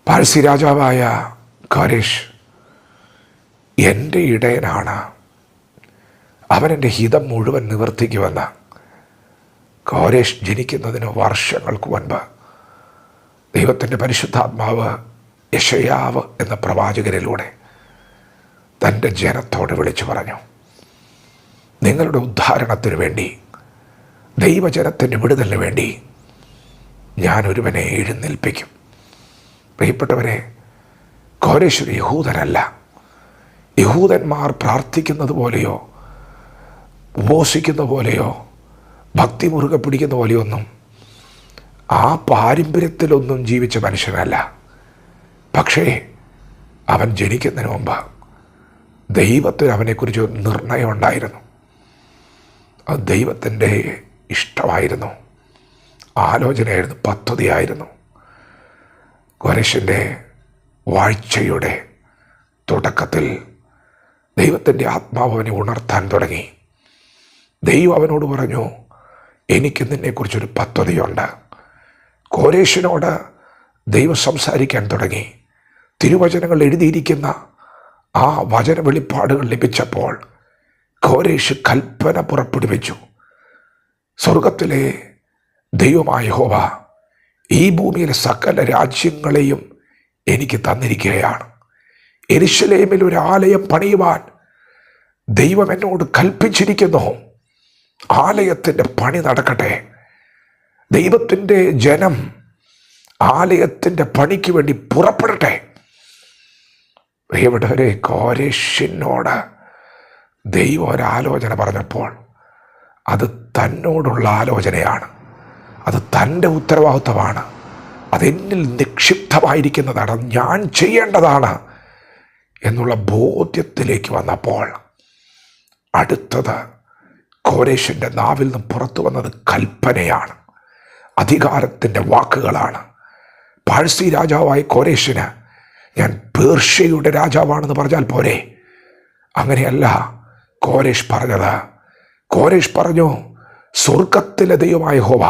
പാഴ്സി രാജാവായ കോരേഷ് എൻ്റെ ഇടയനാണ്, അവനെൻ്റെ ഹിതം മുഴുവൻ നിവർത്തിക്കുമെന്ന് കോരേഷ് ജനിക്കുന്നതിന് വർഷങ്ങൾക്ക് മുൻപ് ദൈവത്തിൻ്റെ പരിശുദ്ധാത്മാവ് യെശയ്യാവ് എന്ന പ്രവാചകനിലൂടെ തൻ്റെ ജനത്തോട് വിളിച്ചു പറഞ്ഞു. നിങ്ങളുടെ ഉദ്ധാരണത്തിന് വേണ്ടി, ദൈവജനത്തിൻ്റെ വിടുതലിന് വേണ്ടി ഞാനൊരുവനെ എഴുന്നേൽപ്പിക്കും. പ്രിയപ്പെട്ടവരെ, കോരേഷ് ഒരു യഹൂദനല്ല. യഹൂദന്മാർ പ്രാർത്ഥിക്കുന്നത് പോലെയോ ഉപവസിക്കുന്ന പോലെയോ ഭക്തി മുറുകെ പിടിക്കുന്ന പോലെയൊന്നും ആ പാരമ്പര്യത്തിലൊന്നും ജീവിച്ച മനുഷ്യനല്ല. പക്ഷേ അവൻ ജനിക്കുന്നതിന് മുമ്പ് ദൈവത്തിന് അവനെക്കുറിച്ച് നിർണയം ഉണ്ടായിരുന്നു. അത് ദൈവത്തിൻ്റെ ഇഷ്ടമായിരുന്നു, ആലോചനയായിരുന്നു, പദ്ധതിയായിരുന്നു. കോരേഷിൻ്റെ വാഴ്ചയുടെ തുടക്കത്തിൽ ദൈവത്തിൻ്റെ ആത്മാവ് അവനെ ഉണർത്താൻ തുടങ്ങി. ദൈവം അവനോട് പറഞ്ഞു, എനിക്ക് നിന്നെക്കുറിച്ചൊരു പദ്ധതിയുണ്ട്. കോരേഷിനോട് ദൈവം സംസാരിക്കാൻ തുടങ്ങി. തിരുവചനങ്ങൾ എഴുതിയിരിക്കുന്ന ആ വചന വെളിപ്പാടുകൾ ലഭിച്ചപ്പോൾ കോരേഷ് കൽപ്പന പുറപ്പെടുവിച്ചു. സ്വർഗത്തിലെ ദൈവമായ യഹോവ ഈ ഭൂമിയിലെ സകല രാജ്യങ്ങളെയും എനിക്ക് തന്നിരിക്കുകയാണ്. യെരൂശലേമിൽ ഒരു ആലയം പണിയുവാൻ ദൈവം എന്നോട് കൽപ്പിച്ചിരിക്കുന്നു. ആലയത്തിൻ്റെ പണി നടക്കട്ടെ. ദൈവത്തിൻ്റെ ജനം ആലയത്തിൻ്റെ പണിക്ക് വേണ്ടി പുറപ്പെടട്ടെ. പ്രിയപ്പെട്ടവരെ, കോരേഷിനോട് ദൈവം ഒരാലോചന പറഞ്ഞപ്പോൾ അത് തന്നോടുള്ള ആലോചനയാണ്, അത് തൻ്റെ ഉത്തരവാദിത്വമാണ്, അതെന്നിൽ നിക്ഷിപ്തമായിരിക്കുന്നതാണ്, ഞാൻ ചെയ്യേണ്ടതാണ് എന്നുള്ള ബോധ്യത്തിലേക്ക് വന്നപ്പോൾ അടുത്തത് കോരേഷിൻ്റെ നാവിൽ നിന്ന് പുറത്തു വന്നത് കൽപ്പനയാണ്, അധികാരത്തിൻ്റെ വാക്കുകളാണ്. പാഴ്സി രാജാവായ കോരേഷിന് ഞാൻ പേർഷ്യയുടെ രാജാവാണെന്ന് പറഞ്ഞാൽ പോരെ. അങ്ങനെയല്ല കോരേഷ് പറഞ്ഞത്. കോരേഷ് പറഞ്ഞു, സ്വർഗത്തിലെ ദൈവമായ യഹോവ,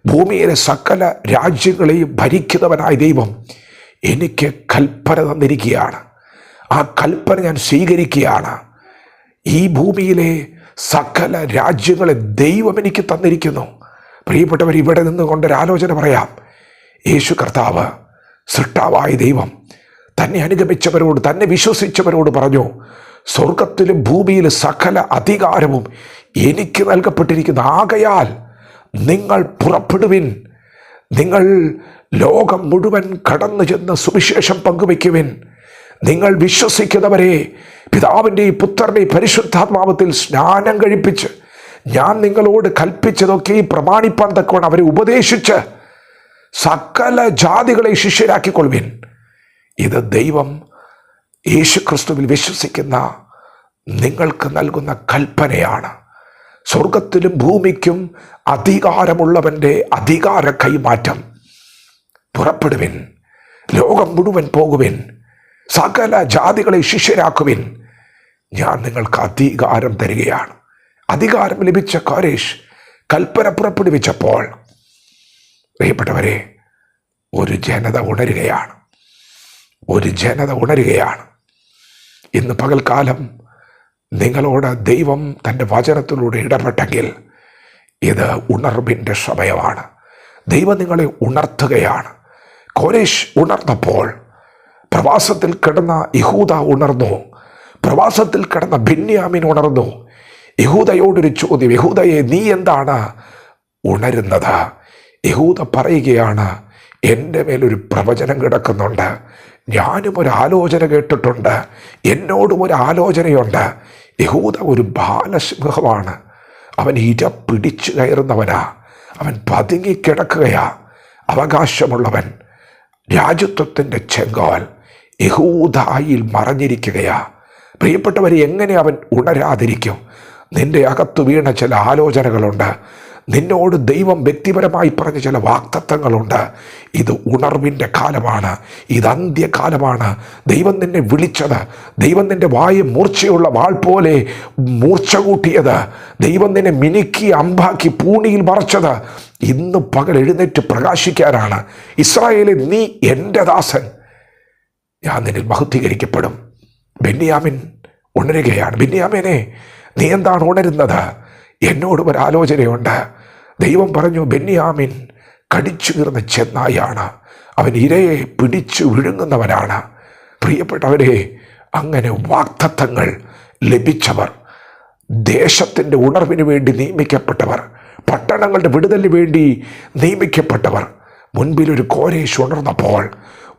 ഭൂമിയിലെ സകല രാജ്യങ്ങളെയും ഭരിക്കുന്നവനായ ദൈവം എനിക്ക് കൽപ്പന തന്നിരിക്കുകയാണ്. ആ കൽപ്പന ഞാൻ സ്വീകരിക്കുകയാണ്. ഈ ഭൂമിയിലെ സകല രാജ്യങ്ങളെ ദൈവം എനിക്ക് തന്നിരിക്കുന്നു. പ്രിയപ്പെട്ടവർ, ഇവിടെ നിന്നുകൊണ്ടൊരാലോചന പറയാം. യേശു കർത്താവ്, സൃഷ്ടാവായ ദൈവം തന്നെ അനുഗമിച്ചവരോട്, തന്നെ വിശ്വസിച്ചവരോട് പറഞ്ഞു, സ്വർഗത്തിലും ഭൂമിയിലും സകല അധികാരവും എനിക്ക് നൽകപ്പെട്ടിരിക്കുന്നു. ആകയാൽ നിങ്ങൾ പുറപ്പെടുവിൻ, നിങ്ങൾ ലോകം മുഴുവൻ കടന്നു ചെന്ന് സുവിശേഷം പങ്കുവയ്ക്കുവിൻ. നിങ്ങൾ വിശ്വസിക്കുന്നവരെ പിതാവിൻ്റെയും പുത്രൻ്റെയും പരിശുദ്ധാത്മാവത്തിൽ സ്നാനം കഴിപ്പിച്ച് ഞാൻ നിങ്ങളോട് കൽപ്പിച്ചതൊക്കെ പ്രമാണിപ്പാൻ തക്കവണ്ണം അവരെ ഉപദേശിച്ച് സകല ജാതികളെ ശിഷ്യരാക്കിക്കൊള്ളുവിൻ. ഇത് ദൈവം യേശുക്രിസ്തുവിൽ വിശ്വസിക്കുന്ന നിങ്ങൾക്ക് നൽകുന്ന കൽപ്പനയാണ്. സ്വർഗത്തിലും ഭൂമിക്കും അധികാരമുള്ളവൻ്റെ അധികാര കൈമാറ്റം. പുറപ്പെടുവിൻ, ലോകം മുഴുവൻ പോകുവിൻ, സകല ജാതികളെ ശിഷ്യരാക്കുവിൻ, ഞാൻ നിങ്ങൾക്ക് അധികാരം തരികയാണ്. അധികാരം ലഭിച്ച കോരേഷ് കൽപ്പന പുറപ്പെടുവിച്ചപ്പോൾ പ്രിയപ്പെട്ടവരെ, ഒരു ജനത ഉണരുകയാണ്, ഒരു ജനത ഉണരുകയാണ്. ഇന്ന് പകൽക്കാലം നിങ്ങളോട് ദൈവം തൻ്റെ വചനത്തിലൂടെ ഇടപെട്ടെങ്കിൽ ഇത് ഉണർവിൻ്റെ സമയമാണ്. ദൈവം നിങ്ങളെ ഉണർത്തുകയാണ്. കോരേഷ് ഉണർന്നപ്പോൾ പ്രവാസത്തിൽ കിടന്ന യഹൂദ ഉണർന്നു, പ്രവാസത്തിൽ കിടന്ന ബെന്യാമീൻ ഉണർന്നു. യഹൂദയോടൊരു ചോദ്യം, യഹൂദയെ നീ എന്താണ് ഉണരുന്നത്? യഹൂദ പറയുകയാണ്, എൻ്റെ മേലൊരു പ്രവചനം കിടക്കുന്നുണ്ട്, ഞാനും ഒരു ആലോചന കേട്ടിട്ടുണ്ട്, എന്നോടും ഒരു ആലോചനയുണ്ട്. യഹൂദ ഒരു ബാലസിംഹമാണ്, അവൻ ഇര പിടിച്ചു കയറുന്നവനാ, അവൻ പതുങ്ങിക്കിടക്കുകയാ, അവകാശമുള്ളവൻ, രാജ്യത്വത്തിൻ്റെ ചെങ്കോൽ യഹൂദായിൽ മറഞ്ഞിരിക്കുകയാ. പ്രിയപ്പെട്ടവരെ, എങ്ങനെ അവൻ ഉണരാതിരിക്കും? നിന്റെ അകത്ത് വീണ ചില ആലോചനകളുണ്ട്, നിന്നോട് ദൈവം വ്യക്തിപരമായി പറഞ്ഞ ചില വാഗ്ദത്തങ്ങളുണ്ട്. ഇത് ഉണർവിൻ്റെ കാലമാണ്, ഇത് അന്ത്യകാലമാണ്. ദൈവം നിന്നെ വിളിച്ചത്, ദൈവം നിന്റെ വായ മൂർച്ചയുള്ള വാൾ പോലെ മൂർച്ച കൂട്ടിയത്, ദൈവം നിന്നെ മിനുക്കി അമ്പാക്കി പൂണിയിൽ മറച്ചത് ഇന്ന് പകൽ എഴുന്നേറ്റ് പ്രകാശിക്കാനാണ്. ഇസ്രായേലെ, നീ എൻ്റെ ദാസൻ, ഞാൻ നിന്നിൽ മഹത്വീകരിക്കപ്പെടും. ബെന്യാമിൻ ഉണരുകയാണ്. ബെന്യാമിനെ, നീ എന്താണ് ഉണരുന്നത്? എന്നോട് ഒരാലോചനയുണ്ട്. ദൈവം പറഞ്ഞു, ബെന്യാമിൻ കടിച്ചു കീർന്ന ചെന്നായാണ്, അവൻ ഇരയെ പിടിച്ചു വിഴുങ്ങുന്നവനാണ്. പ്രിയപ്പെട്ടവരെ, അങ്ങനെ വാഗ്ദത്തങ്ങൾ ലഭിച്ചവർ, ദേശത്തിൻ്റെ ഉണർവിന് വേണ്ടി നിയമിക്കപ്പെട്ടവർ, പട്ടണങ്ങളുടെ വിടുതലിന് വേണ്ടി നിയമിക്കപ്പെട്ടവർ, മുൻപിലൊരു കോരേശ് ഉണർന്നപ്പോൾ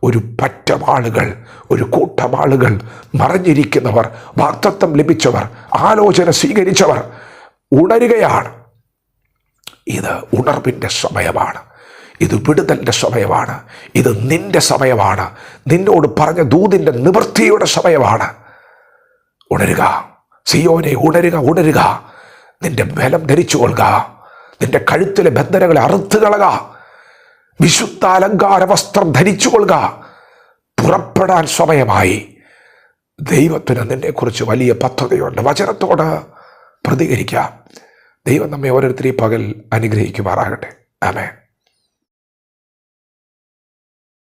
ഒരു പറ്റം ആളുകൾ, ഒരു കൂട്ടം ആളുകൾ, മറഞ്ഞിരിക്കുന്നവർ, വാഗ്ദത്തം ലഭിച്ചവർ, ആലോചന സ്വീകരിച്ചവർ ഉണരുകയാണ്. ഇത് ഉണർവിൻ്റെ സമയമാണ്. ഇത് വിടുതലിൻ്റെ സമയമാണ്. ഇത് നിന്റെ സമയമാണ്. നിന്നോട് പറഞ്ഞ ദൂതിൻ്റെ നിവൃത്തിയുടെ സമയമാണ്. ഉണരുക സിയോനെ, ഉണരുക, ഉണരുക. നിന്റെ ബലം ധരിച്ചു കൊള്ളുക. നിന്റെ കഴുത്തിലെ ബന്ധനങ്ങളെ അറുത്ത് കളക. വിശുദ്ധ അലങ്കാര വസ്ത്രം ധരിച്ചു കൊള്ളുക. പുറപ്പെടാൻ സമയമായി. ദൈവത്തിന് നിന്നെക്കുറിച്ച് വലിയ പദ്ധതിയുണ്ട്. വചനത്തോട് പ്രതികരിക്കാം. ദൈവം നമ്മെ ഓരോരുത്തരെയും പകൽ അനുഗ്രഹിക്കുമാറാകട്ടെ. ആമേൻ.